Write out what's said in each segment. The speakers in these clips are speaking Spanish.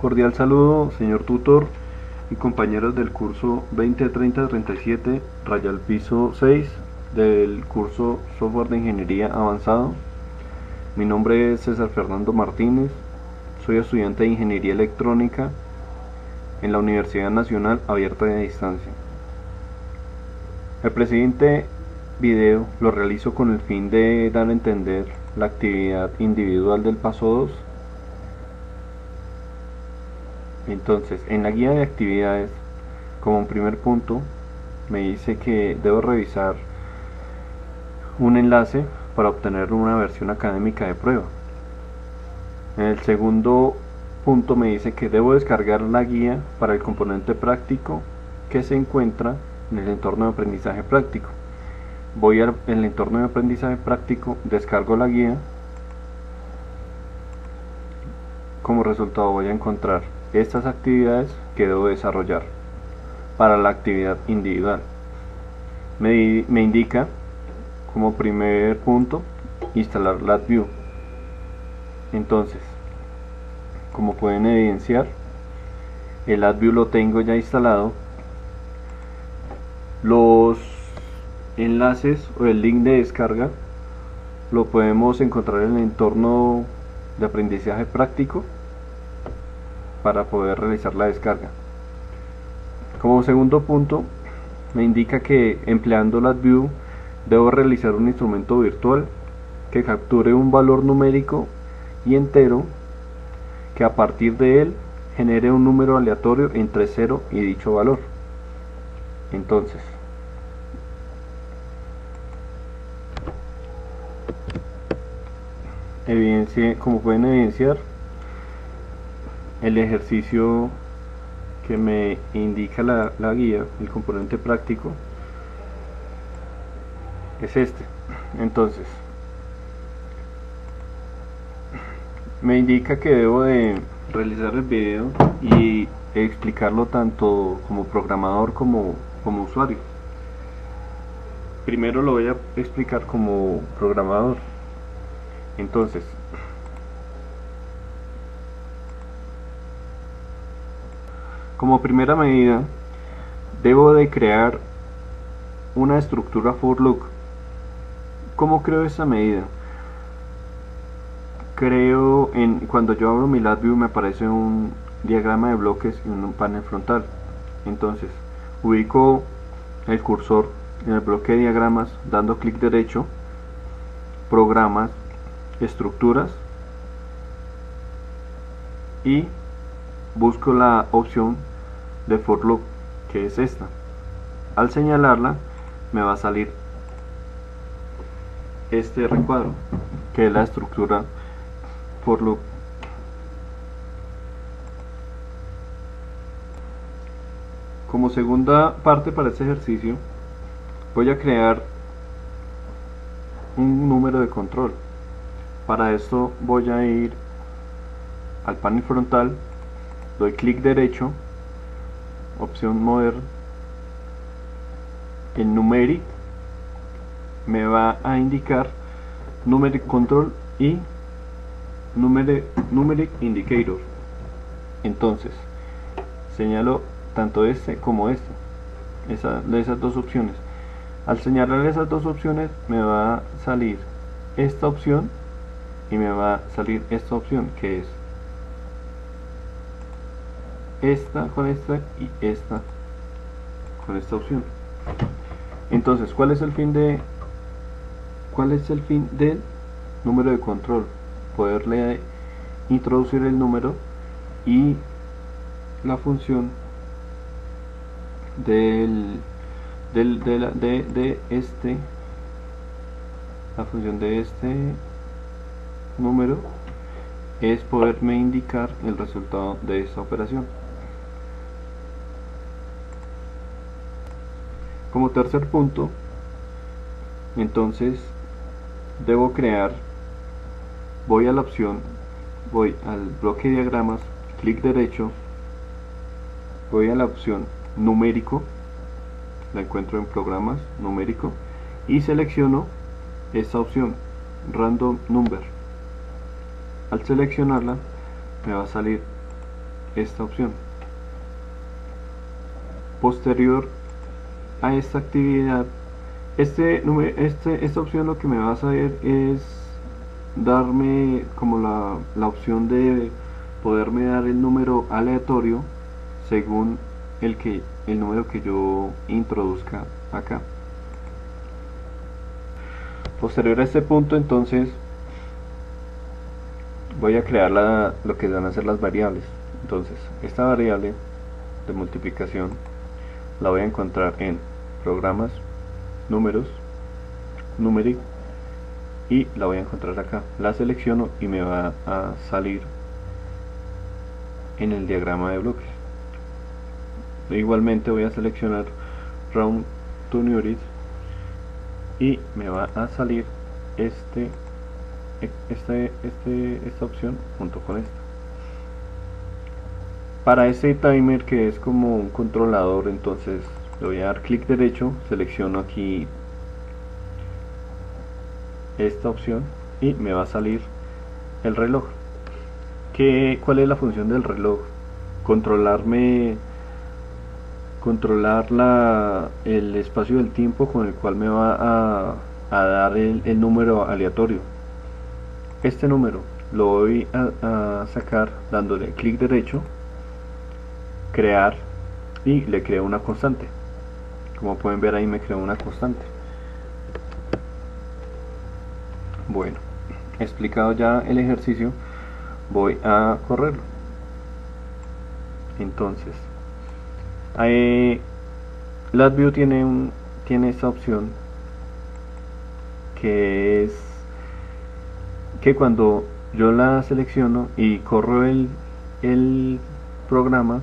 Cordial saludo, señor tutor y compañeros del curso 2030-37, raya al piso 6 del curso Software de Ingeniería Avanzado. Mi nombre es César Fernando Martínez, soy estudiante de Ingeniería Electrónica en la Universidad Nacional Abierta de Distancia. El presente video lo realizo con el fin de dar a entender la actividad individual del paso 2. Entonces, en la guía de actividades, como un primer punto, me dice que debo revisar un enlace para obtener una versión académica de prueba. En el segundo punto me dice que debo descargar la guía para el componente práctico que se encuentra en el entorno de aprendizaje práctico. Voy al entorno de aprendizaje práctico, descargo la guía. Como resultado voy a encontrar estas actividades que debo desarrollar para la actividad individual. Me indica como primer punto instalar LabVIEW. Entonces, como pueden evidenciar, el LabVIEW lo tengo ya instalado. Los enlaces o el link de descarga lo podemos encontrar en el entorno de aprendizaje práctico para poder realizar la descarga. Como segundo punto, me indica que empleando LabVIEW debo realizar un instrumento virtual que capture un valor numérico y entero que a partir de él genere un número aleatorio entre 0 y dicho valor. Entonces, como pueden evidenciar, el ejercicio que me indica la guía, el componente práctico, es este. Entonces, me indica que debo de realizar el video y explicarlo tanto como programador como usuario. Primero lo voy a explicar como programador. Entonces, como primera medida, debo de crear una estructura for loop. ¿Cómo creo esta medida? Cuando yo abro mi LabVIEW me aparece un diagrama de bloques y un panel frontal. Entonces, ubico el cursor en el bloque de diagramas dando clic derecho, programas, estructuras, y busco la opción de for loop, que es esta. Al señalarla me va a salir este recuadro, que es la estructura for loop. Como segunda parte para este ejercicio, voy a crear un número de control. Para esto voy a ir al panel frontal, doy clic derecho, opción modern, el numeric me va a indicar numeric control y numeric indicator. Entonces señalo tanto este como este, esas dos opciones. Al señalar esas dos opciones me va a salir esta opción y me va a salir esta opción, que es esta con esta y esta con esta opción. Entonces, ¿cuál es el fin del número de control? Poderle introducir el número y la función la función de este número es poderme indicar el resultado de esta operación. Como tercer punto, entonces debo crear, voy a la opción, voy al bloque de diagramas, clic derecho, voy a la opción numérico, la encuentro en programas, numérico, y selecciono esta opción, random number. Al seleccionarla me va a salir esta opción. Posterior a esta actividad, esta opción lo que me va a hacer es darme como la opción de poderme dar el número aleatorio según el número que yo introduzca acá. Posterior a este punto, entonces voy a crear lo que van a ser las variables. Entonces esta variable de multiplicación la voy a encontrar en programas, números, numeric, y la voy a encontrar acá. La selecciono y me va a salir en el diagrama de bloques. Igualmente voy a seleccionar round to nearest y me va a salir esta opción junto con esta. Para este timer, que es como un controlador, entonces le voy a dar clic derecho, selecciono aquí esta opción y me va a salir el reloj. ¿Cuál es la función del reloj? Controlar el espacio del tiempo con el cual me va a dar el número aleatorio. Este número lo voy a sacar dándole clic derecho, crear, y le creo una constante. Como pueden ver ahí me creo una constante. Bueno, explicado ya el ejercicio, voy a correrlo. Entonces LabVIEW tiene esta opción, que es que cuando yo la selecciono y corro el programa,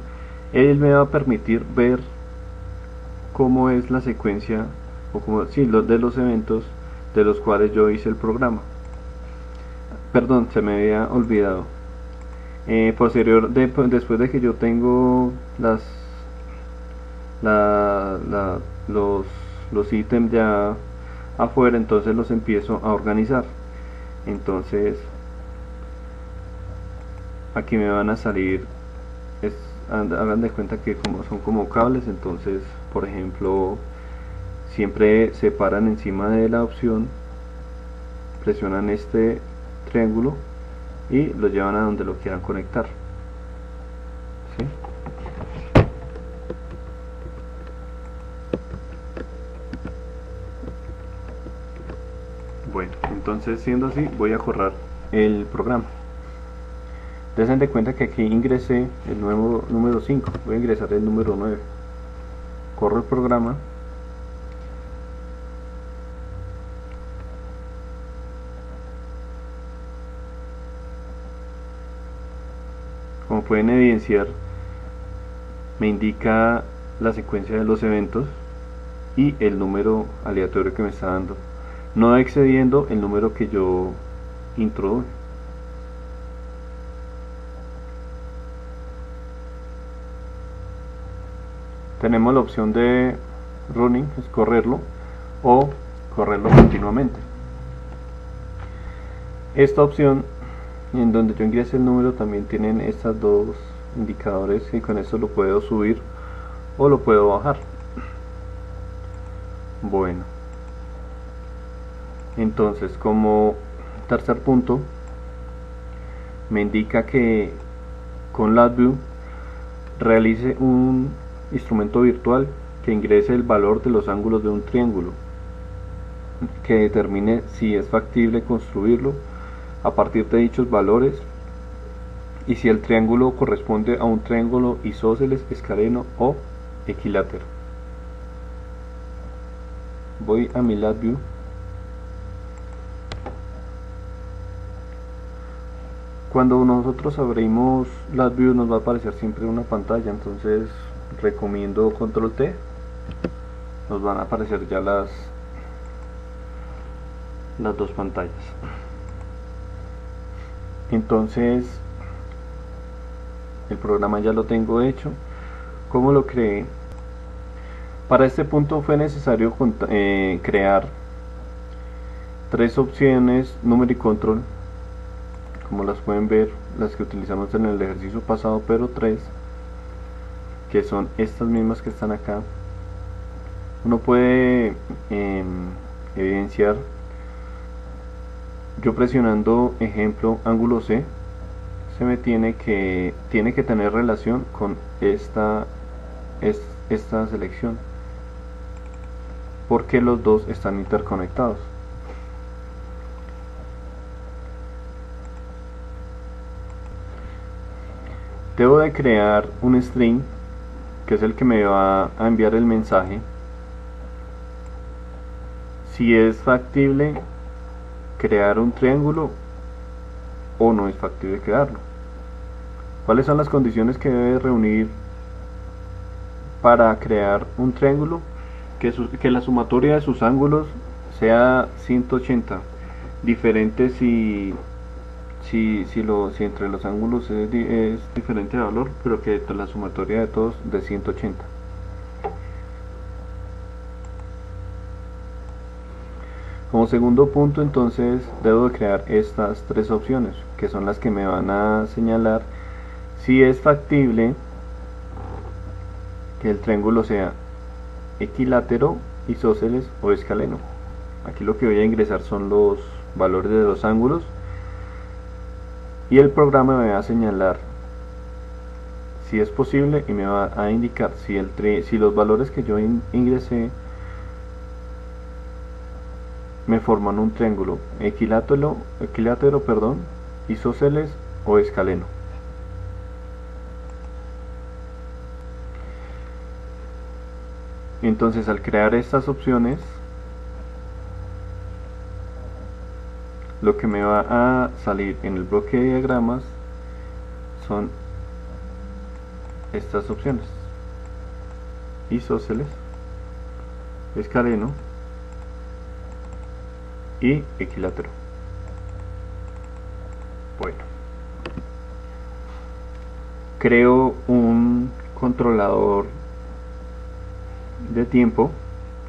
él me va a permitir ver cómo es la secuencia, o como de los eventos de los cuales yo hice el programa. Perdón, se me había olvidado. Después de que yo tengo los ítems ya afuera, entonces los empiezo a organizar. Entonces aquí me van a salir, hagan de cuenta que son como cables. Entonces, por ejemplo, siempre se paran encima de la opción, presionan este triángulo y lo llevan a donde lo quieran conectar. ¿Sí? Bueno, entonces siendo así, voy a correr el programa. Desen de cuenta que aquí ingresé el nuevo número 5, voy a ingresar el número 9. Corro el programa. Como pueden evidenciar, me indica la secuencia de los eventos y el número aleatorio que me está dando, no excediendo el número que yo introduje. Tenemos la opción de running, es correrlo, o correrlo continuamente. Esta opción, en donde yo ingrese el número, también tienen estas dos indicadores, y con esto lo puedo subir o lo puedo bajar. Bueno, entonces, como tercer punto, me indica que con LabVIEW realice un instrumento virtual que ingrese el valor de los ángulos de un triángulo, que determine si es factible construirlo a partir de dichos valores y si el triángulo corresponde a un triángulo isósceles, escaleno o equilátero. Voy a mi LabVIEW. Cuando nosotros abrimos LabVIEW nos va a aparecer siempre una pantalla, entonces recomiendo control T. Nos van a aparecer ya las dos pantallas. Entonces el programa ya lo tengo hecho. ¿Cómo lo creé? Para este punto fue necesario crear tres opciones numeric control como las pueden ver, las que utilizamos en el ejercicio pasado, pero 3, que son estas mismas que están acá. Uno puede evidenciar, yo presionando ejemplo ángulo C, se me tiene que tener relación con esta selección, porque los dos están interconectados. Debo de crear un string, que es el que me va a enviar el mensaje, si es factible crear un triángulo o no es factible crearlo. ¿Cuáles son las condiciones que debe reunir para crear un triángulo? Que la sumatoria de sus ángulos sea 180, diferente si entre los ángulos es diferente de valor, pero que la sumatoria de todos de 180. Como segundo punto, entonces debo de crear estas 3 opciones, que son las que me van a señalar si es factible que el triángulo sea equilátero, isósceles o escaleno. Aquí lo que voy a ingresar son los valores de los ángulos y el programa me va a señalar si es posible y me va a indicar si los valores que yo ingresé me forman un triángulo equilátero, isósceles o escaleno. Entonces, al crear estas opciones, lo que me va a salir en el bloque de diagramas son estas opciones: isósceles, escaleno y equilátero. Bueno, creo un controlador de tiempo,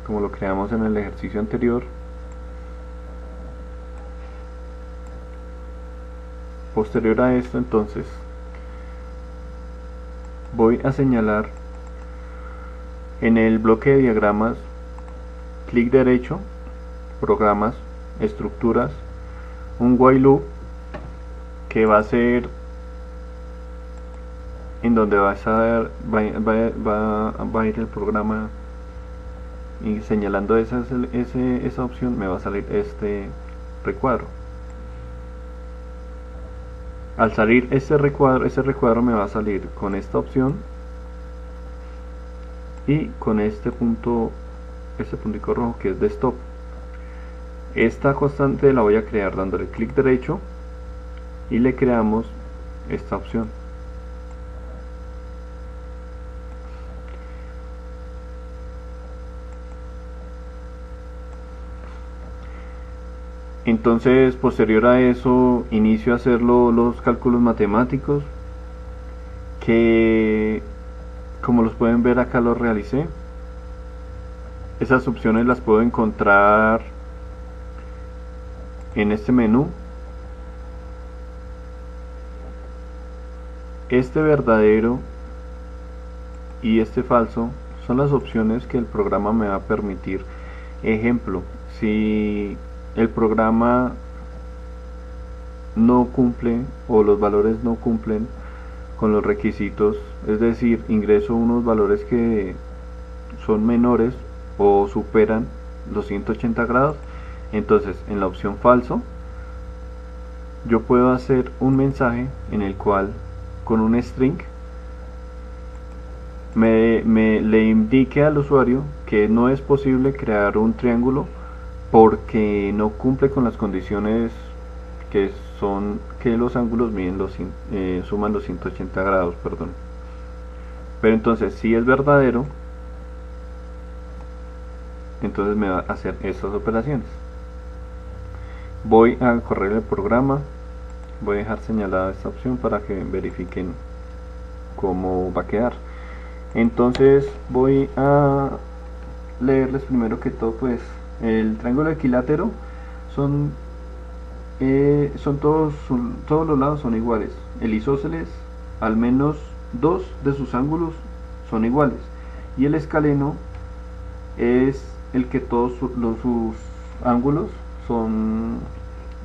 como lo creamos en el ejercicio anterior. Posterior a esto, entonces, voy a señalar en el bloque de diagramas, clic derecho, programas, estructuras, un while loop, que va a ser en donde va a ir el programa, y señalando esa opción me va a salir este recuadro. Al salir ese recuadro me va a salir con esta opción y con este puntico rojo que es de stop. Esta constante la voy a crear dándole clic derecho y le creamos esta opción. Entonces, posterior a eso, inicio a hacer los cálculos matemáticos, que como los pueden ver acá los realicé. Esas opciones las puedo encontrar en este menú. Este verdadero y este falso son las opciones que el programa me va a permitir. Ejemplo, si el programa no cumple o los valores no cumplen con los requisitos, es decir, ingreso unos valores que son menores o superan los 180 grados, entonces en la opción falso yo puedo hacer un mensaje en el cual con un string le indique al usuario que no es posible crear un triángulo porque no cumple con las condiciones que son que los ángulos suman los 180 grados, perdón. Pero entonces, si es verdadero, entonces me va a hacer estas operaciones. Voy a correr el programa, voy a dejar señalada esta opción para que verifiquen cómo va a quedar. Entonces voy a leerles primero que todo, pues el triángulo equilátero son todos los lados son iguales. El isósceles, al menos dos de sus ángulos son iguales, y el escaleno es el que todos sus ángulos son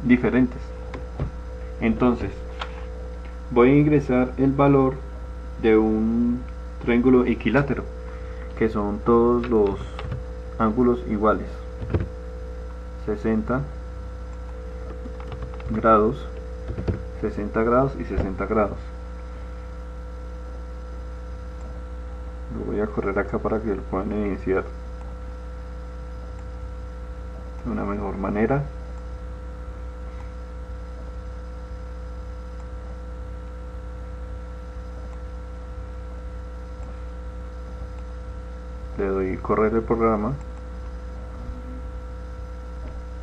diferentes. Entonces voy a ingresar el valor de un triángulo equilátero, que son todos los ángulos iguales: 60 grados, 60 grados y 60 grados. Lo voy a correr acá para que lo puedan evidenciar de una mejor manera. Le doy correr el programa,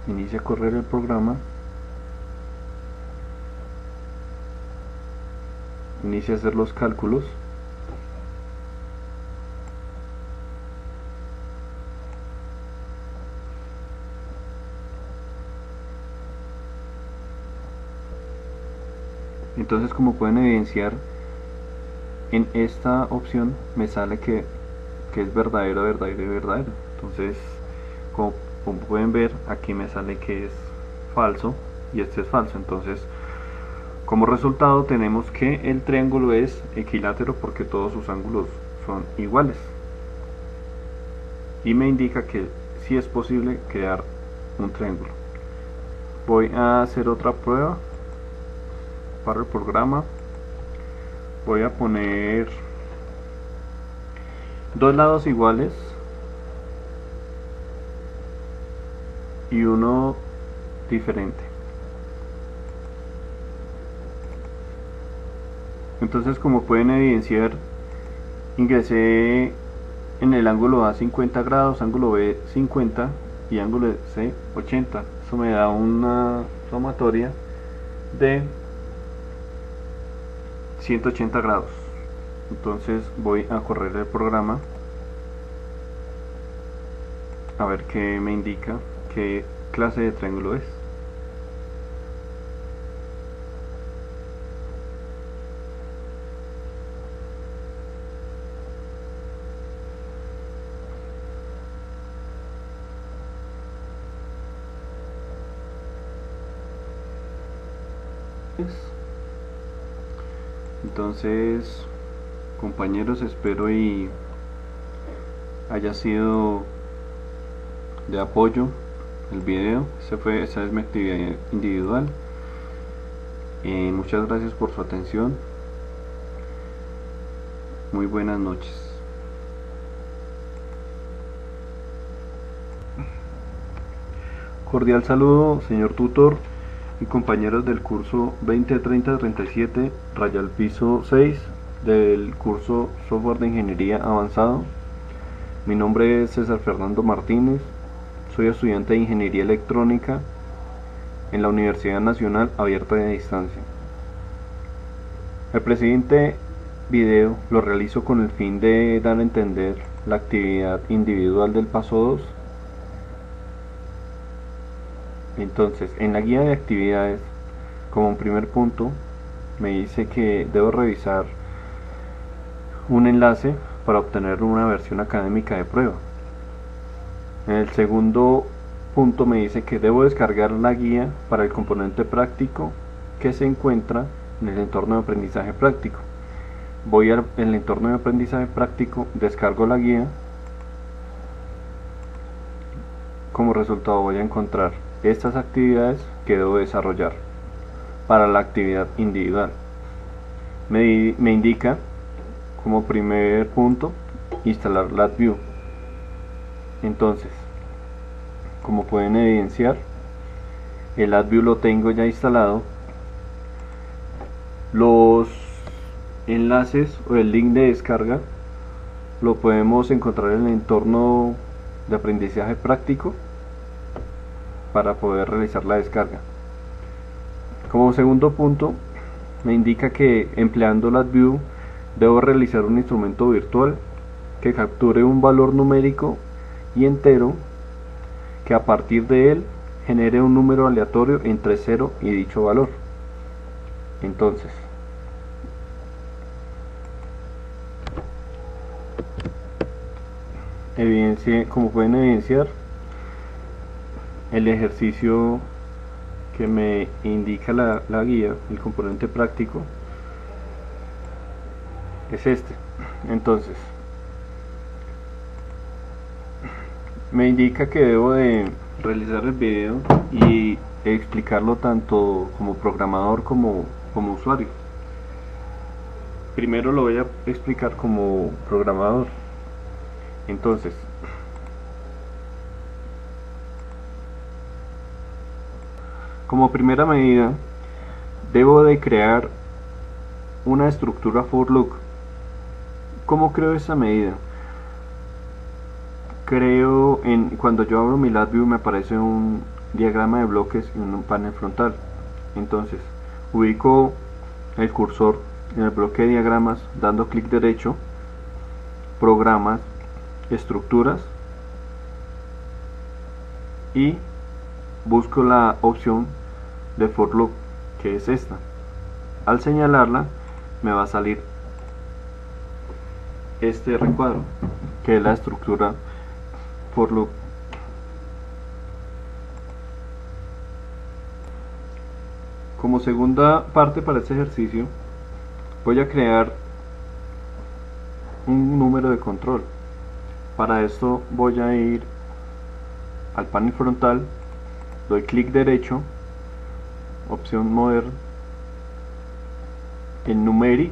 inicia a correr el programa, inicia a hacer los cálculos. Entonces, como pueden evidenciar, en esta opción me sale que es verdadero, verdadero y verdadero. Entonces, como pueden ver, aquí me sale que es falso y este es falso. Entonces, como resultado tenemos que el triángulo es equilátero porque todos sus ángulos son iguales, y me indica que sí es posible crear un triángulo. Voy a hacer otra prueba para el programa. Voy a poner dos lados iguales y uno diferente. Entonces, como pueden evidenciar, ingresé en el ángulo A 50 grados, ángulo B 50 y ángulo C 80. Eso me da una sumatoria de 180 grados. Entonces voy a correr el programa a ver qué me indica, qué clase de triángulo es. Entonces, compañeros, espero y haya sido de apoyo el video. Esa es mi actividad individual. Muchas gracias por su atención. Muy buenas noches. Cordial saludo, señor tutor y compañeros del curso 2030-37, raya al piso 6 del curso Software de Ingeniería Avanzado. Mi nombre es César Fernando Martínez, soy estudiante de Ingeniería Electrónica en la Universidad Nacional Abierta de Distancia. El presente video lo realizo con el fin de dar a entender la actividad individual del paso 2. Entonces, en la guía de actividades, como un primer punto, me dice que debo revisar un enlace para obtener una versión académica de prueba. En el segundo punto me dice que debo descargar la guía para el componente práctico que se encuentra en el entorno de aprendizaje práctico. Voy al entorno de aprendizaje práctico, descargo la guía. Como resultado voy a encontrar estas actividades que debo desarrollar para la actividad individual. Me indica como primer punto instalar LabVIEW. Entonces, como pueden evidenciar, el LabVIEW lo tengo ya instalado. Los enlaces o el link de descarga lo podemos encontrar en el entorno de aprendizaje práctico para poder realizar la descarga. Como segundo punto, me indica que empleando LabVIEW debo realizar un instrumento virtual que capture un valor numérico y entero, que a partir de él genere un número aleatorio entre 0 y dicho valor. Entonces, como pueden evidenciar, el ejercicio que me indica la guía, el componente práctico, es este. Entonces, me indica que debo de realizar el video y explicarlo tanto como programador como usuario. Primero lo voy a explicar como programador. Entonces, como primera medida, debo de crear una estructura for loop. ¿Cómo creo esa medida? Cuando yo abro mi LabVIEW me aparece un diagrama de bloques y un panel frontal. Entonces, ubico el cursor en el bloque de diagramas dando clic derecho, programas, estructuras, y busco la opción de for loop, que es esta. Al señalarla me va a salir este recuadro, que es la estructura for loop. Como segunda parte para este ejercicio, voy a crear un número de control. Para esto voy a ir al panel frontal, doy clic derecho, opción modern, en numeric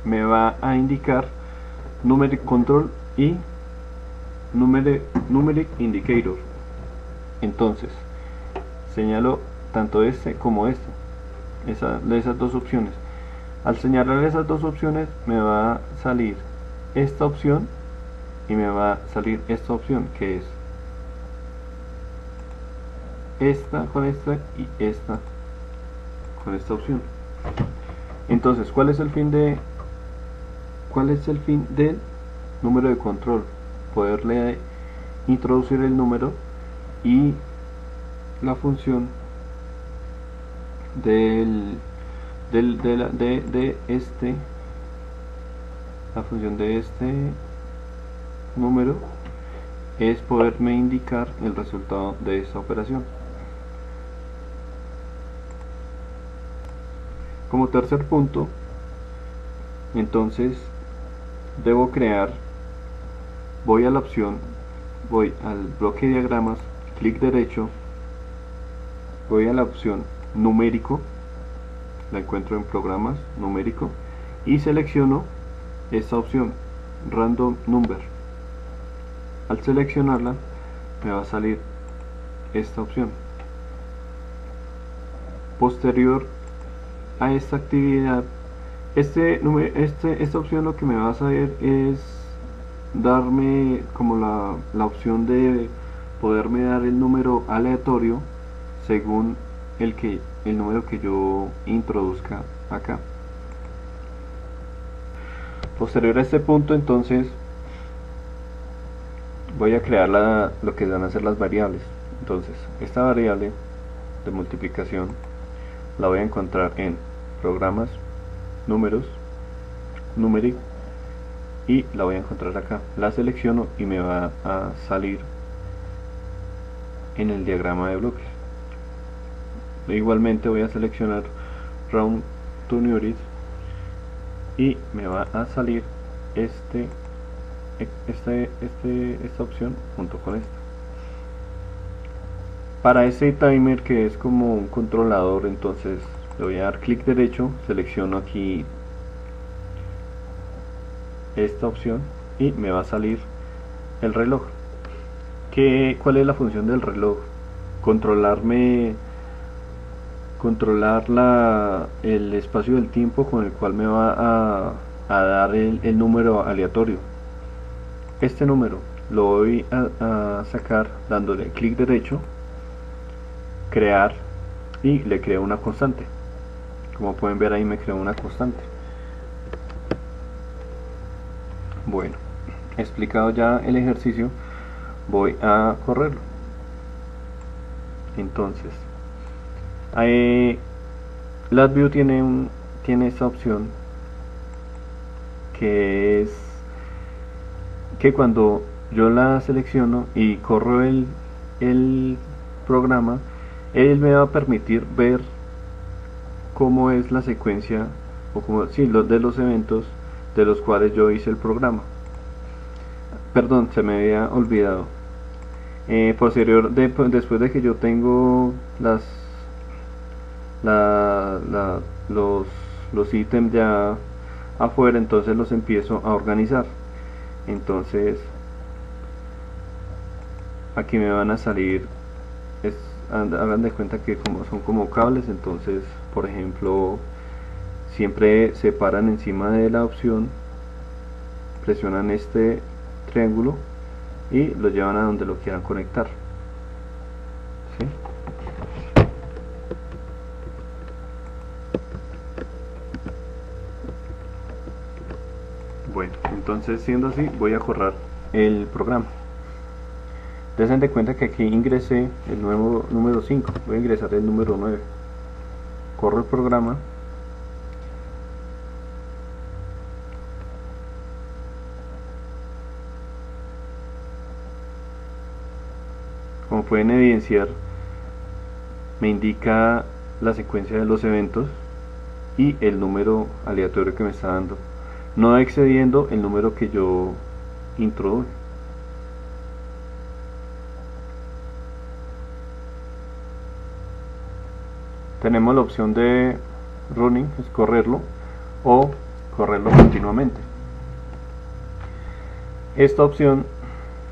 me va a indicar numeric control y numeric indicator. Entonces señalo tanto este como este, esas dos opciones. Al señalar esas dos opciones me va a salir esta opción y me va a salir esta opción, que es esta con esta y esta con esta opción. Entonces, ¿cuál es el fin del número de control? Poderle introducir el número y la función la función de este número es poderme indicar el resultado de esta operación. Como tercer punto, entonces debo crear, voy al bloque de diagramas, clic derecho, voy a la opción numérico, la encuentro en programas, numérico, y selecciono esta opción, random number. Al seleccionarla me va a salir esta opción. Posterior a esta actividad, esta opción lo que me va a hacer es darme como la opción de poderme dar el número aleatorio según el número que yo introduzca acá. Posterior a este punto, entonces voy a crear lo que van a ser las variables. Entonces, esta variable de multiplicación la voy a encontrar en programas, números, numeric, y la voy a encontrar acá. La selecciono y me va a salir en el diagrama de bloques. Igualmente voy a seleccionar round to nearest y me va a salir esta opción junto con esta. Para este timer, que es como un controlador, entonces le voy a dar clic derecho, selecciono aquí esta opción y me va a salir el reloj. ¿Cuál es la función del reloj? Controlar el espacio del tiempo con el cual me va a dar el número aleatorio. Este número lo voy a sacar dándole clic derecho, crear, y le creo una constante. Como pueden ver, ahí me creó una constante. Bueno, explicado ya el ejercicio, voy a correrlo. Entonces LabVIEW tiene esta opción, que es que cuando yo la selecciono y corro el programa, él me va a permitir ver cómo es la secuencia, o como sí, los de los eventos de los cuales yo hice el programa. Perdón, se me había olvidado. Después de que yo tengo los ítems ya afuera, entonces los empiezo a organizar. Entonces aquí me van a salir, hagan de cuenta que son como cables. Entonces, por ejemplo, siempre se paran encima de la opción, presionan este triángulo y lo llevan a donde lo quieran conectar. ¿Sí? Bueno, entonces siendo así, voy a correr el programa. Desen de cuenta que aquí ingresé el nuevo número 5, voy a ingresar el número 9. Corro el programa. Como pueden evidenciar, me indica la secuencia de los eventos y el número aleatorio que me está dando, no excediendo el número que yo introduje. Tenemos la opción de running, es correrlo, o correrlo continuamente. Esta opción,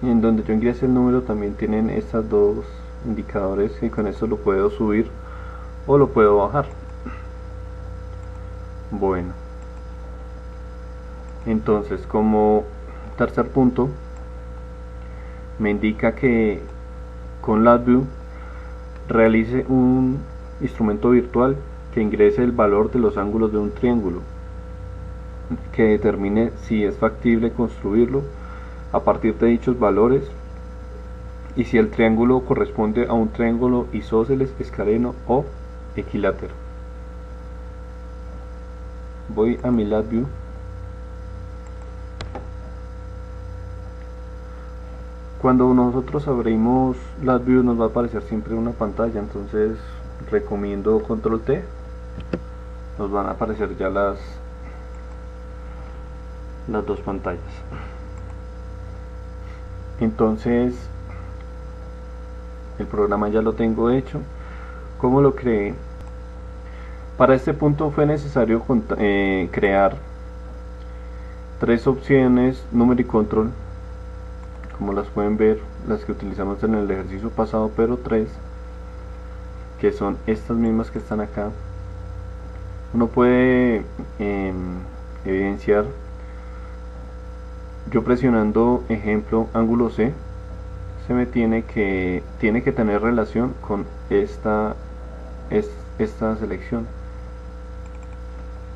en donde yo ingrese el número, también tienen estas dos indicadores, y con esto lo puedo subir o lo puedo bajar. Bueno, entonces, como tercer punto, me indica que con LabVIEW realice un instrumento virtual que ingrese el valor de los ángulos de un triángulo, que determine si es factible construirlo a partir de dichos valores y si el triángulo corresponde a un triángulo isósceles, escaleno o equilátero. Voy a mi LabVIEW. Cuando nosotros abrimos LabVIEW nos va a aparecer siempre una pantalla, entonces recomiendo control T. Nos van a aparecer ya las dos pantallas. Entonces el programa ya lo tengo hecho. ¿Cómo lo creé? Para este punto fue necesario crear tres opciones número y control, como las pueden ver, las que utilizamos en el ejercicio pasado, pero tres, que son estas mismas que están acá. Uno puede evidenciar, yo presionando ejemplo ángulo C, se me tiene que tener relación con esta selección,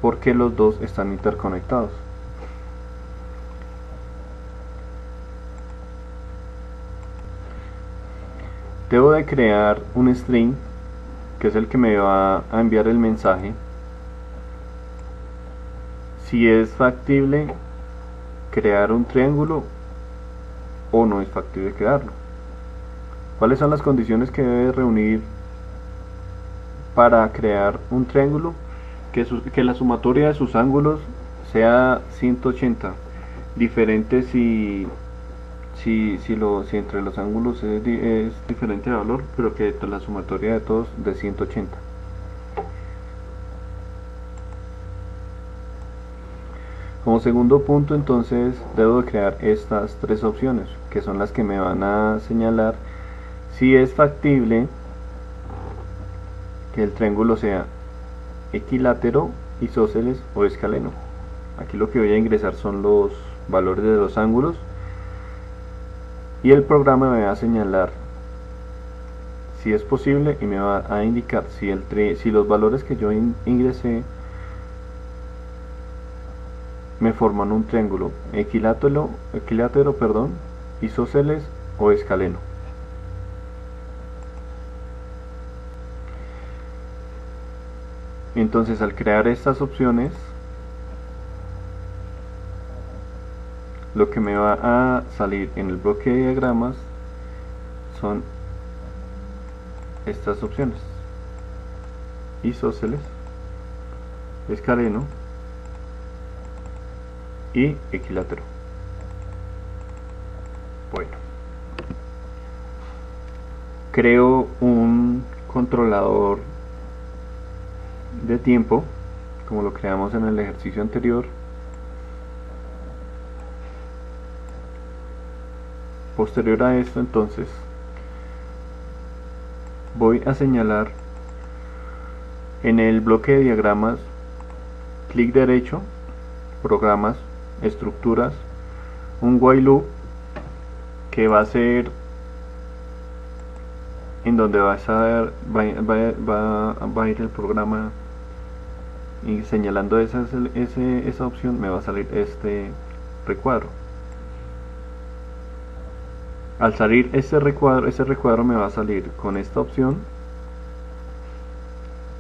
porque los dos están interconectados. Debo de crear un string, que es el que me va a enviar el mensaje, si es factible crear un triángulo o no es factible crearlo. ¿Cuáles son las condiciones que debe reunir para crear un triángulo? Que la sumatoria de sus ángulos sea 180, diferente si entre los ángulos es diferente de valor, pero que la sumatoria de todos de 180. Como segundo punto, entonces debo de crear estas tres opciones, que son las que me van a señalar si es factible que el triángulo sea equilátero, isósceles o escaleno. Aquí lo que voy a ingresar son los valores de los ángulos y el programa me va a señalar si es posible y me va a indicar si los valores que yo ingresé me forman un triángulo equilátero, isósceles o escaleno. Entonces, al crear estas opciones, lo que me va a salir en el bloque de diagramas son estas opciones: isósceles, escaleno y equilátero. Bueno, creo un controlador de tiempo como lo creamos en el ejercicio anterior. Posterior a esto, entonces voy a señalar en el bloque de diagramas, clic derecho, programas, estructuras, un while loop que va a ser en donde va a ir el programa, y señalando esa opción me va a salir este recuadro. Al salir ese recuadro me va a salir con esta opción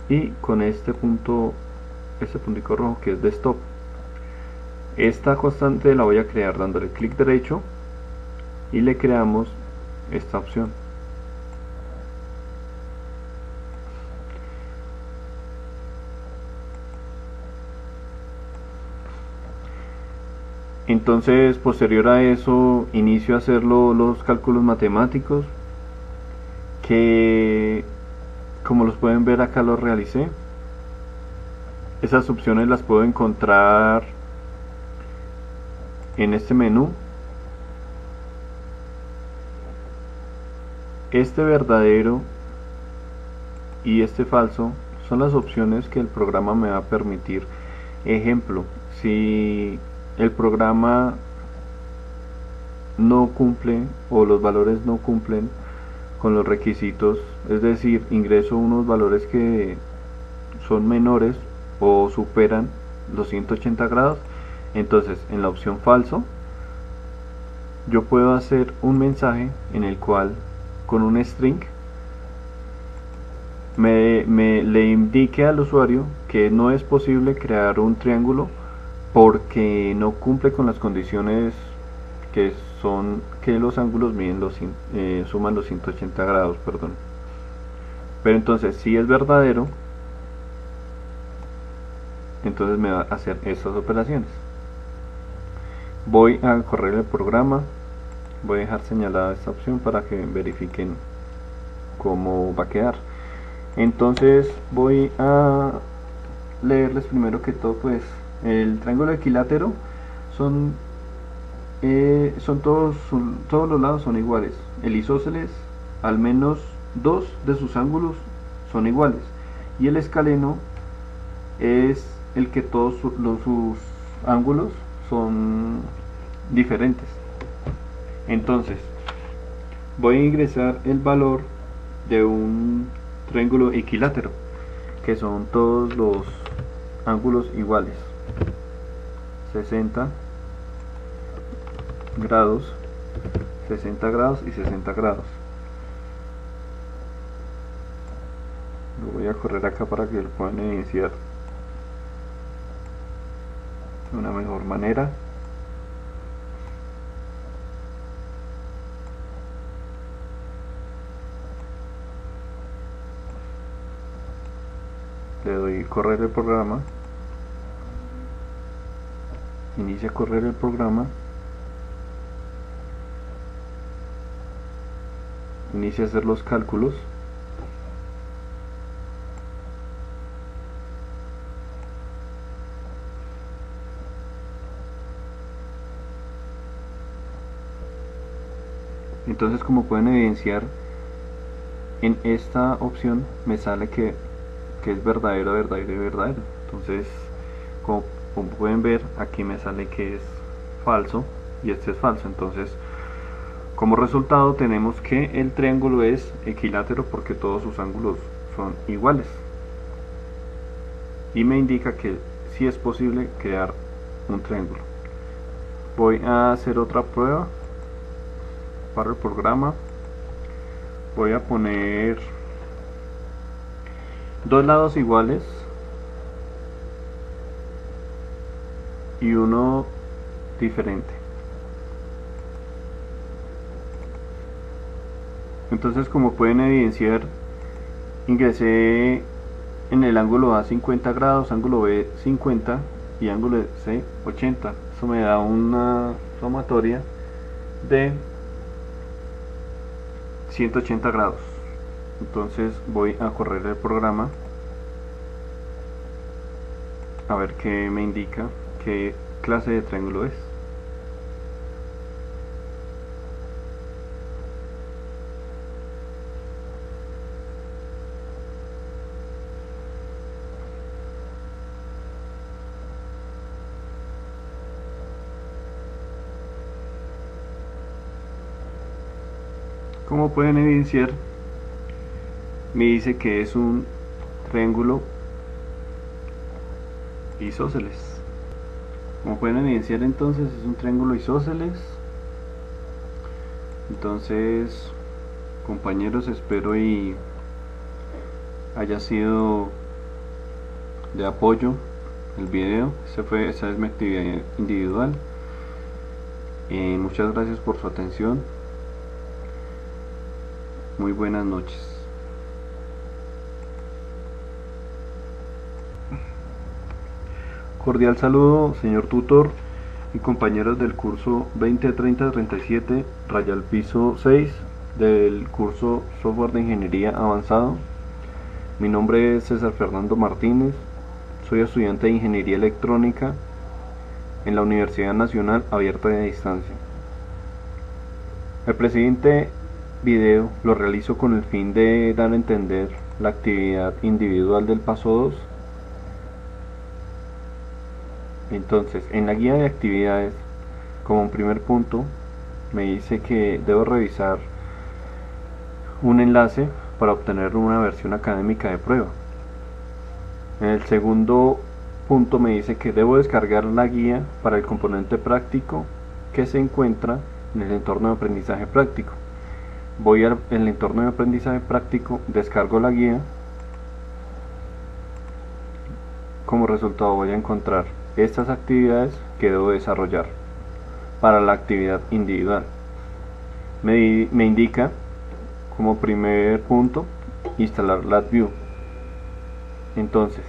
y con este puntico rojo que es de stop. Esta constante la voy a crear dándole clic derecho y le creamos esta opción. Entonces, posterior a eso, inicio a hacer los cálculos matemáticos, que como los pueden ver acá los realicé. Esas opciones las puedo encontrar en este menú. Este verdadero y este falso son las opciones que el programa me va a permitir. Ejemplo, si el programa no cumple o los valores no cumplen con los requisitos, es decir, ingreso unos valores que son menores o superan los 180 grados, entonces en la opción falso yo puedo hacer un mensaje en el cual con un string le indique al usuario que no es posible crear un triángulo porque no cumple con las condiciones que son que los ángulos suman los 180 grados, perdón. Pero entonces si es verdadero, entonces me va a hacer estas operaciones. Voy a correr el programa, voy a dejar señalada esta opción para que verifiquen cómo va a quedar. Entonces voy a leerles primero que todo, pues el triángulo equilátero son todos los lados son iguales. El isósceles, al menos dos de sus ángulos son iguales, y el escaleno es el que todos sus ángulos son diferentes. Entonces voy a ingresar el valor de un triángulo equilátero, que son todos los ángulos iguales: 60 grados, 60 grados y 60 grados. Lo voy a correr acá para que lo puedan evidenciar de una mejor manera. Le doy correr el programa, inicia a correr el programa, inicia a hacer los cálculos. Entonces, como pueden evidenciar, en esta opción me sale que es verdadero, verdadero y verdadero. Entonces, como pueden ver, aquí me sale que es falso y este es falso. Entonces, como resultado tenemos que el triángulo es equilátero porque todos sus ángulos son iguales, y me indica que sí es posible crear un triángulo. Voy a hacer otra prueba para el programa. Voy a poner dos lados iguales y uno diferente. Entonces, como pueden evidenciar, ingresé en el ángulo A 50 grados, ángulo B 50 y ángulo C 80. Eso me da una sumatoria de 180 grados. Entonces voy a correr el programa a ver qué me indica, qué clase de triángulo es. Como pueden evidenciar, me dice que es un triángulo isósceles. Como pueden evidenciar, entonces es un triángulo isósceles. Entonces, compañeros, espero y haya sido de apoyo el video. Esa es mi actividad individual. Muchas gracias por su atención. Muy buenas noches. Cordial saludo, señor tutor y compañeros del curso 2030-37, raya al piso 6 del curso Software de Ingeniería Avanzado. Mi nombre es César Fernando Martínez, soy estudiante de Ingeniería Electrónica en la Universidad Nacional Abierta de Distancia. El presente video lo realizo con el fin de dar a entender la actividad individual del paso 2. Entonces, en la guía de actividades, como un primer punto, me dice que debo revisar un enlace para obtener una versión académica de prueba. En el segundo punto me dice que debo descargar la guía para el componente práctico que se encuentra en el entorno de aprendizaje práctico. Voy al entorno de aprendizaje práctico, descargo la guía. Como resultado voy a encontrar estas actividades que debo desarrollar para la actividad individual. Me indica como primer punto instalar LabVIEW. Entonces,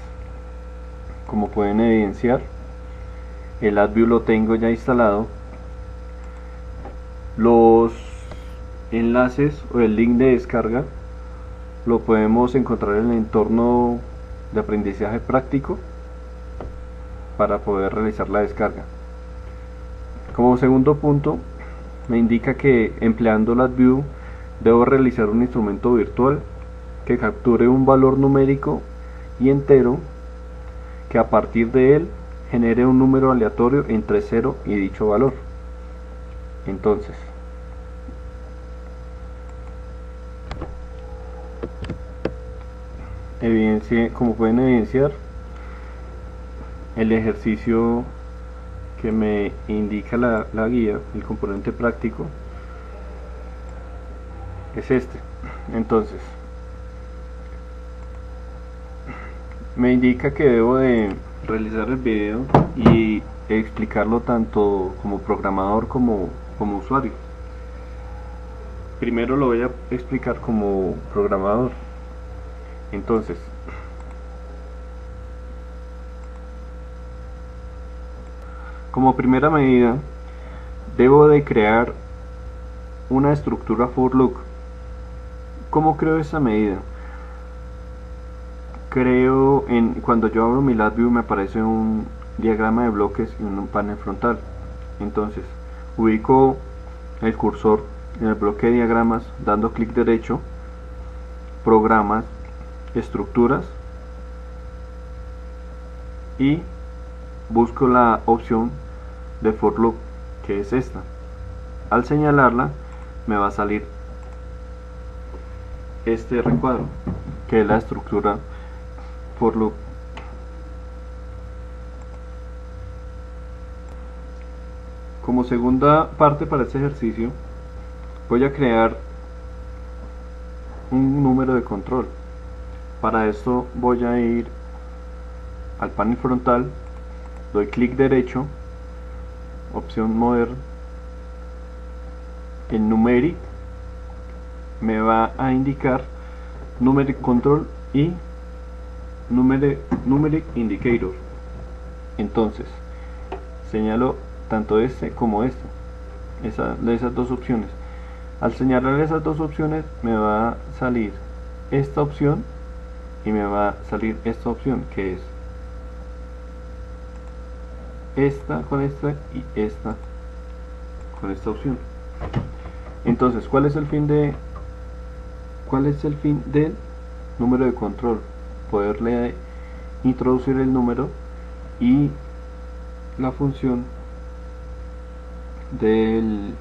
como pueden evidenciar, el LabVIEW lo tengo ya instalado. Los enlaces o el link de descarga lo podemos encontrar en el entorno de aprendizaje práctico para poder realizar la descarga. Como segundo punto, me indica que empleando LabVIEW debo realizar un instrumento virtual que capture un valor numérico y entero que a partir de él genere un número aleatorio entre 0 y dicho valor. Entonces, como pueden evidenciar, el ejercicio que me indica la guía, el componente práctico, es este. Entonces, me indica que debo de realizar el video y explicarlo tanto como programador como usuario. Primero lo voy a explicar como programador. Entonces, como primera medida, debo de crear una estructura for loop. ¿Cómo creo esta medida? Cuando yo abro mi LabVIEW me aparece un diagrama de bloques y un panel frontal. Entonces, ubico el cursor en el bloque de diagramas dando clic derecho, programas, estructuras, y busco la opción de for loop, que es esta. Al señalarla me va a salir este recuadro, que es la estructura for loop. Como segunda parte para este ejercicio, voy a crear un número de control. Para esto voy a ir al panel frontal, doy clic derecho, opción modern, el numeric me va a indicar numeric control y numeric indicator. Entonces señalo tanto este como este, de esas dos opciones. Al señalar esas dos opciones me va a salir esta opción y me va a salir esta opción, que es esta con esta y esta con esta opción. Entonces, ¿cuál es el fin del número de control? Poderle introducir el número y la función de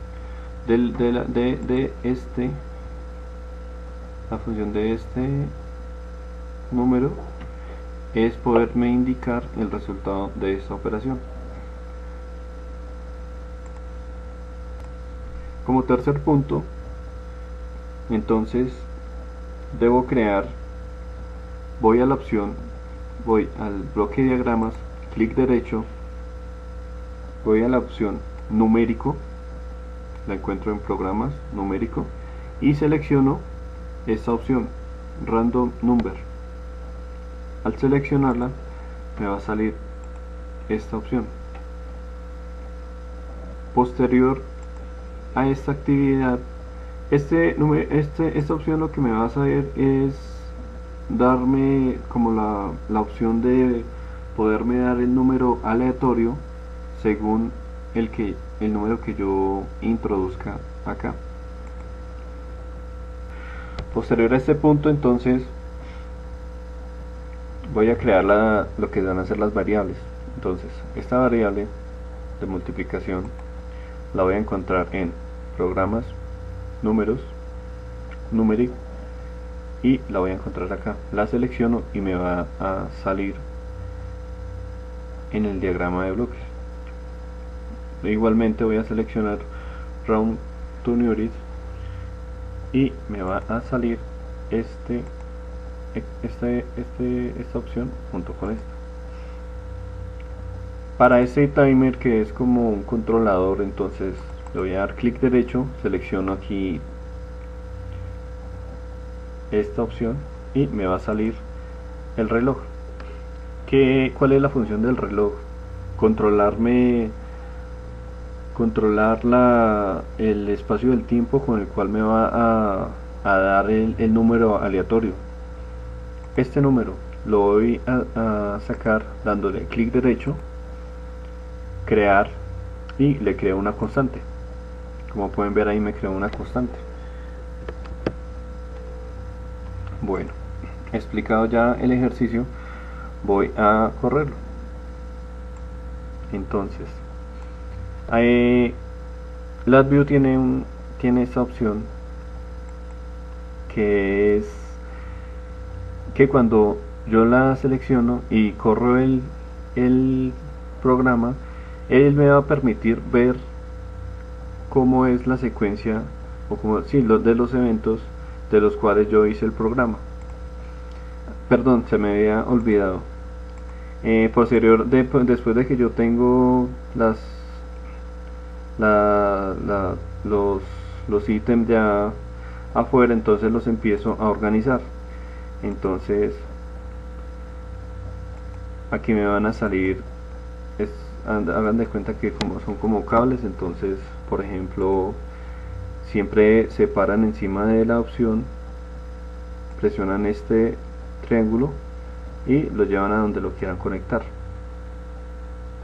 este número es poderme indicar el resultado de esta operación. Como tercer punto, entonces debo crear, voy a la opción, voy al bloque de diagramas, clic derecho, voy a la opción numérico, la encuentro en programas, numérico, y selecciono esta opción, random number. Al seleccionarla me va a salir esta opción. Posterior a esta actividad, esta opción lo que me va a hacer es darme como la opción de poderme dar el número aleatorio según el número que yo introduzca acá. Posterior a este punto, entonces voy a crear lo que van a ser las variables. Entonces esta variable de multiplicación la voy a encontrar en programas, números, numeric, y la voy a encontrar acá. La selecciono y me va a salir en el diagrama de bloques. Igualmente voy a seleccionar round to nearest y me va a salir esta opción junto con esta. Para este timer, que es como un controlador, entonces le voy a dar clic derecho, selecciono aquí esta opción y me va a salir el reloj. ¿Cuál es la función del reloj? Controlar el espacio del tiempo con el cual me va a dar el número aleatorio. Este número lo voy a sacar dándole clic derecho, crear, y le creo una constante. Como pueden ver, ahí me creó una constante. Bueno, explicado ya el ejercicio, voy a correrlo. Entonces LabVIEW tiene esta opción, que es que cuando yo la selecciono y corro el programa, él me va a permitir ver cómo es la secuencia, o como de los eventos de los cuales yo hice el programa. Perdón, se me había olvidado. Después de que yo tengo los ítems ya afuera, entonces los empiezo a organizar. Entonces aquí me van a salir, hagan de cuenta que son como cables. Entonces, por ejemplo, siempre se paran encima de la opción, presionan este triángulo y lo llevan a donde lo quieran conectar.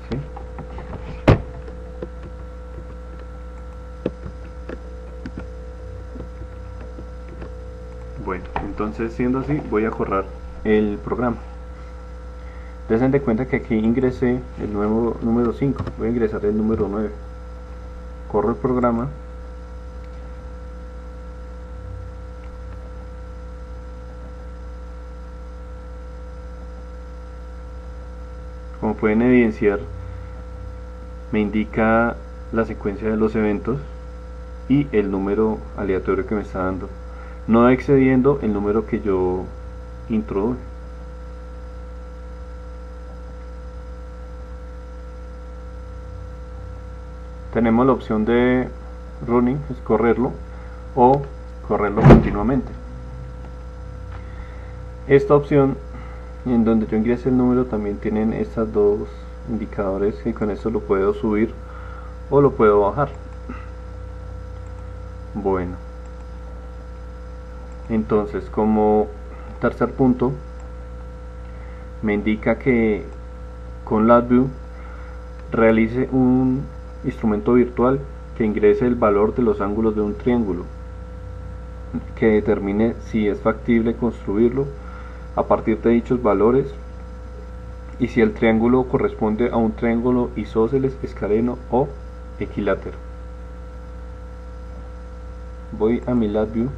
¿Sí? Bueno, entonces, siendo así, voy a correr el programa. Desen de cuenta que aquí ingresé el nuevo número 5, voy a ingresar el número 9. Corro el programa. Como pueden evidenciar, me indica la secuencia de los eventos y el número aleatorio que me está dando, no excediendo el número que yo introduje. tenemos la opción de running, es correrlo, o correrlo continuamente. Esta opción, en donde yo ingrese el número, también tienen estas dos indicadores, que con esto lo puedo subir o lo puedo bajar. Bueno, entonces, como tercer punto, me indica que con LabVIEW realice un instrumento virtual que ingrese el valor de los ángulos de un triángulo, que determine si es factible construirlo a partir de dichos valores y si el triángulo corresponde a un triángulo isósceles, escaleno o equilátero. Voy a mi LabVIEW.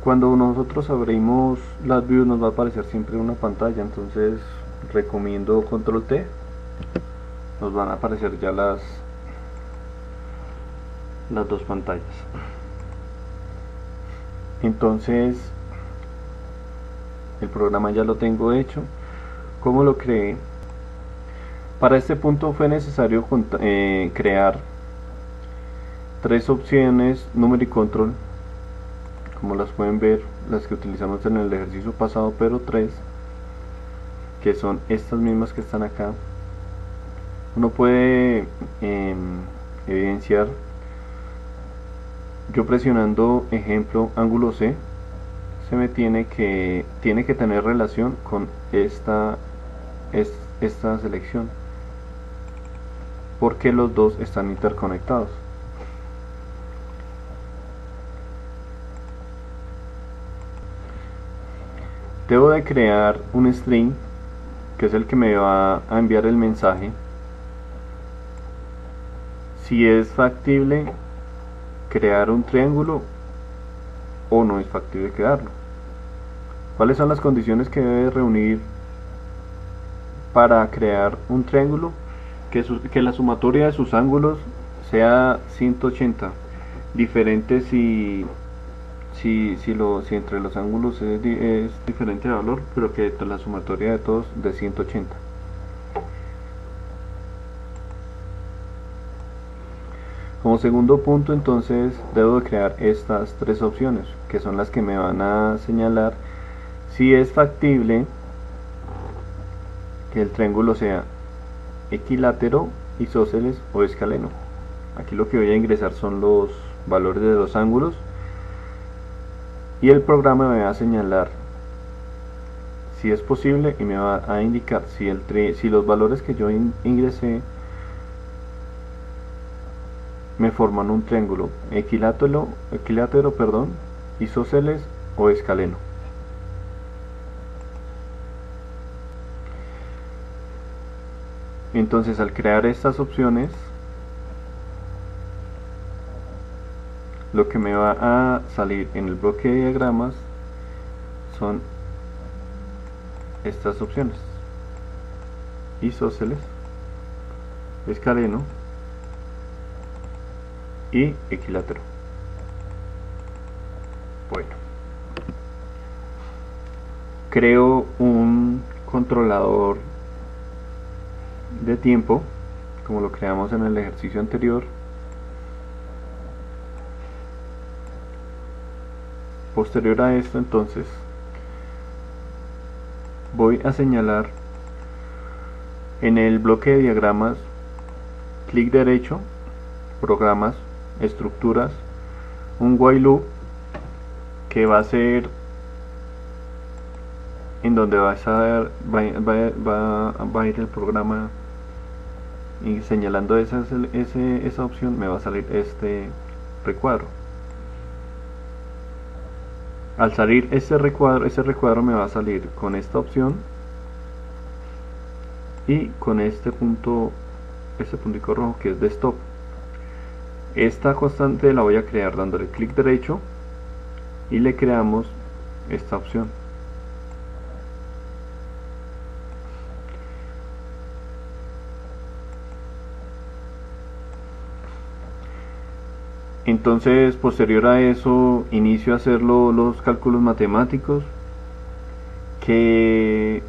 Cuando nosotros abrimos LabVIEW nos va a aparecer siempre una pantalla, entonces recomiendo control T. Nos van a aparecer ya las dos pantallas. Entonces el programa ya lo tengo hecho. ¿Cómo lo creé? Para este punto fue necesario crear tres opciones numeric control, como las pueden ver, las que utilizamos en el ejercicio pasado, pero tres, que son estas mismas que están acá. Uno puede evidenciar, yo presionando ejemplo ángulo C, se me tiene que tener relación con esta selección, porque los dos están interconectados. Debo de crear un string, que es el que me va a enviar el mensaje, si es factible crear un triángulo o no es factible crearlo. ¿Cuáles son las condiciones que debe reunir para crear un triángulo? Que la sumatoria de sus ángulos sea 180, diferente si entre los ángulos es diferente de valor, pero que la sumatoria de todos de 180. Como segundo punto, entonces debo de crear estas tres opciones, que son las que me van a señalar si es factible que el triángulo sea equilátero, isósceles o escaleno. Aquí lo que voy a ingresar son los valores de los ángulos y el programa me va a señalar si es posible y me va a indicar si los valores que yo ingresé me forman un triángulo equilátero, isósceles o escaleno. Entonces, al crear estas opciones, lo que me va a salir en el bloque de diagramas son estas opciones: isósceles, escaleno y equilátero. Bueno, creo un controlador de tiempo, como lo creamos en el ejercicio anterior. Posterior a esto, entonces, voy a señalar en el bloque de diagramas, clic derecho, programas, estructuras, un while loop, que va a ser en donde va a ir el programa, y señalando esa opción me va a salir este recuadro. Al salir ese recuadro me va a salir con esta opción y con este puntico rojo que es de stop. Esta constante la voy a crear dándole clic derecho y le creamos esta opción. Entonces, posterior a eso, inicio a hacer los cálculos matemáticos, que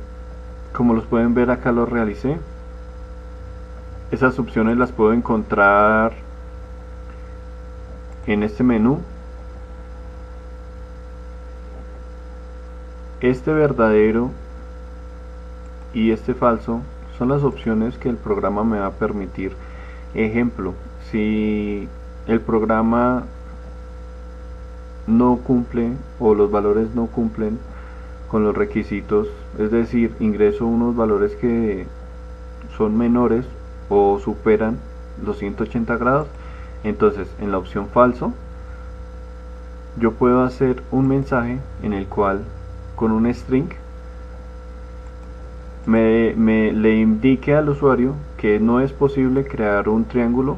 Como los pueden ver, acá los realicé. Esas opciones las puedo encontrar en este menú. Este verdadero y este falso son las opciones que el programa me va a permitir. Ejemplo, si el programa no cumple o los valores no cumplen con los requisitos, es decir, ingreso unos valores que son menores o superan los 180 grados, entonces en la opción falso yo puedo hacer un mensaje en el cual con un string le indique al usuario que no es posible crear un triángulo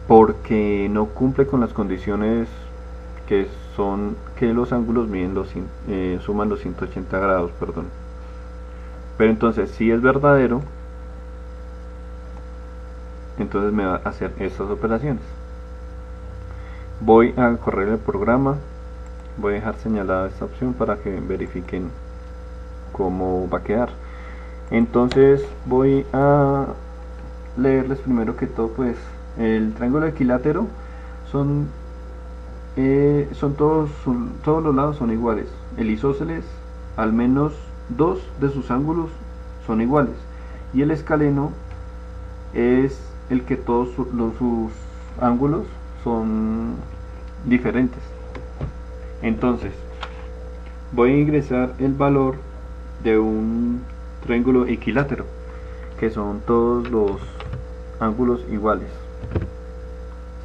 porque no cumple con las condiciones que son que los ángulos miden suman los 180 grados, perdón. Pero entonces si es verdadero, entonces me va a hacer estas operaciones. Voy a correr el programa, voy a dejar señalada esta opción para que verifiquen cómo va a quedar. Entonces voy a leerles primero que todo, pues el triángulo equilátero son todos los lados son iguales. El isósceles, al menos dos de sus ángulos son iguales, y el escaleno es el que todos sus ángulos son diferentes. Entonces voy a ingresar el valor de un triángulo equilátero, que son todos los ángulos iguales: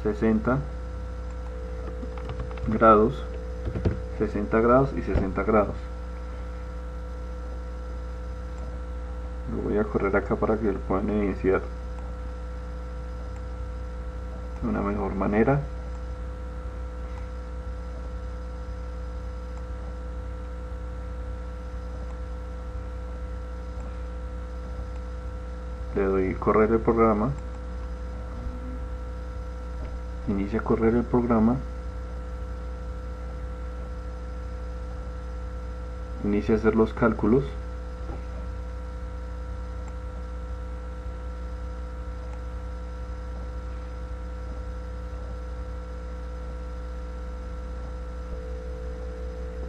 60 grados, 60 grados y 60 grados. Lo voy a correr acá para que lo puedan evidenciar de una mejor manera. Le doy correr el programa, inicia a correr el programa, inicia a hacer los cálculos.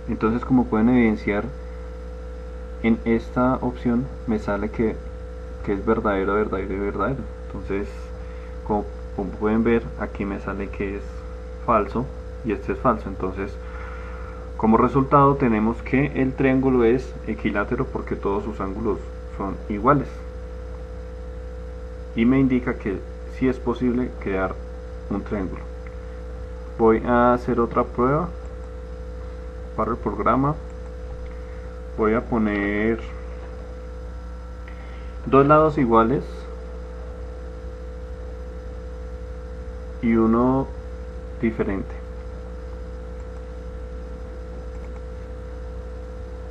Entonces, como pueden evidenciar, en esta opción me sale que es verdadero, verdadero y verdadero. Entonces, como pueden ver, aquí me sale que es falso y este es falso. Entonces, como resultado tenemos que el triángulo es equilátero porque todos sus ángulos son iguales, y me indica que sí es posible crear un triángulo. Voy a hacer otra prueba para el programa. Voy a poner dos lados iguales y uno diferente.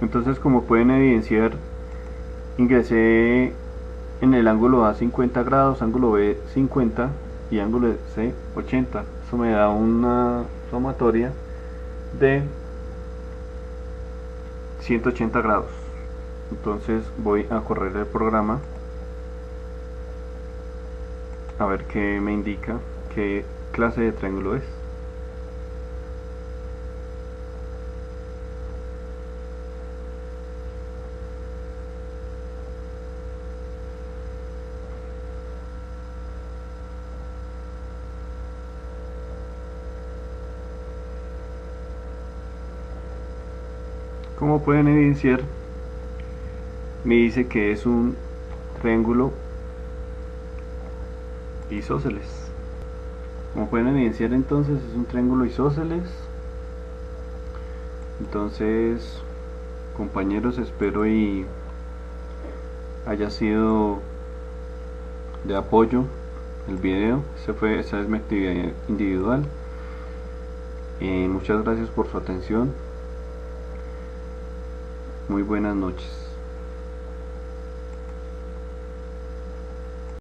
Entonces, como pueden evidenciar, ingresé en el ángulo A 50 grados, ángulo B 50 y ángulo C 80. Eso me da una sumatoria de 180 grados. Entonces voy a correr el programa a ver qué me indica, qué clase de triángulo es. Como pueden evidenciar, me dice que es un triángulo isósceles. Como pueden evidenciar, entonces es un triángulo isósceles. Entonces, compañeros, espero y haya sido de apoyo el video. Esa es mi actividad individual. Muchas gracias por su atención. Muy buenas noches.